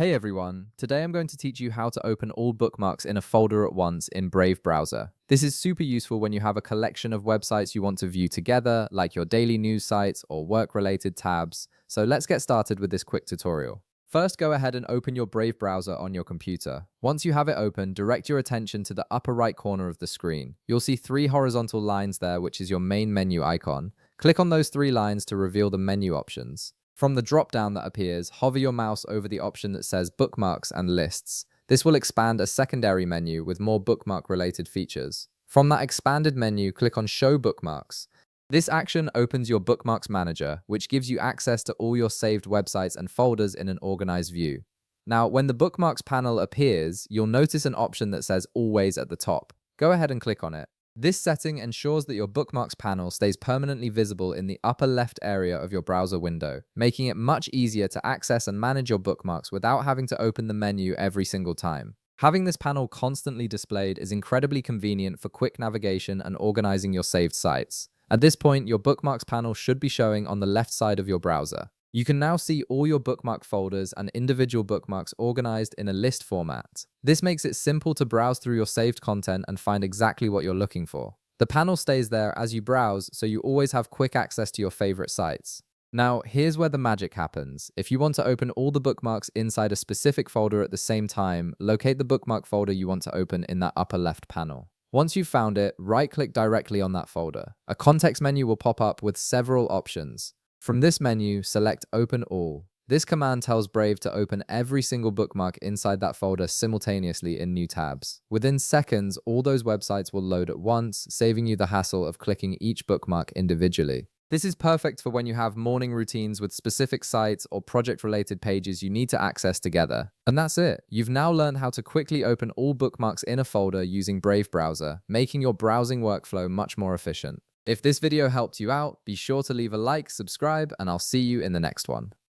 Hey everyone, today I'm going to teach you how to open all bookmarks in a folder at once in Brave browser. This is super useful when you have a collection of websites you want to view together, like your daily news sites or work-related tabs. So let's get started with this quick tutorial. First, go ahead and open your Brave browser on your computer. Once you have it open, direct your attention to the upper right corner of the screen. You'll see three horizontal lines there, which is your main menu icon. Click on those three lines to reveal the menu options. From the drop-down that appears, hover your mouse over the option that says Bookmarks and Lists. This will expand a secondary menu with more bookmark-related features. From that expanded menu, click on Show Bookmarks. This action opens your Bookmarks Manager, which gives you access to all your saved websites and folders in an organized view. Now, when the Bookmarks panel appears, you'll notice an option that says Always at the top. Go ahead and click on it. This setting ensures that your Bookmarks panel stays permanently visible in the upper left area of your browser window, making it much easier to access and manage your bookmarks without having to open the menu every single time. Having this panel constantly displayed is incredibly convenient for quick navigation and organizing your saved sites. At this point, your Bookmarks panel should be showing on the left side of your browser. You can now see all your bookmark folders and individual bookmarks organized in a list format. This makes it simple to browse through your saved content and find exactly what you're looking for. The panel stays there as you browse, so you always have quick access to your favorite sites. Now, here's where the magic happens. If you want to open all the bookmarks inside a specific folder at the same time, locate the bookmark folder you want to open in that upper left panel. Once you've found it, right-click directly on that folder. A context menu will pop up with several options. From this menu, select Open All. This command tells Brave to open every single bookmark inside that folder simultaneously in new tabs. Within seconds, all those websites will load at once, saving you the hassle of clicking each bookmark individually. This is perfect for when you have morning routines with specific sites or project-related pages you need to access together. And that's it. You've now learned how to quickly open all bookmarks in a folder using Brave browser, making your browsing workflow much more efficient. If this video helped you out, be sure to leave a like, subscribe, and I'll see you in the next one.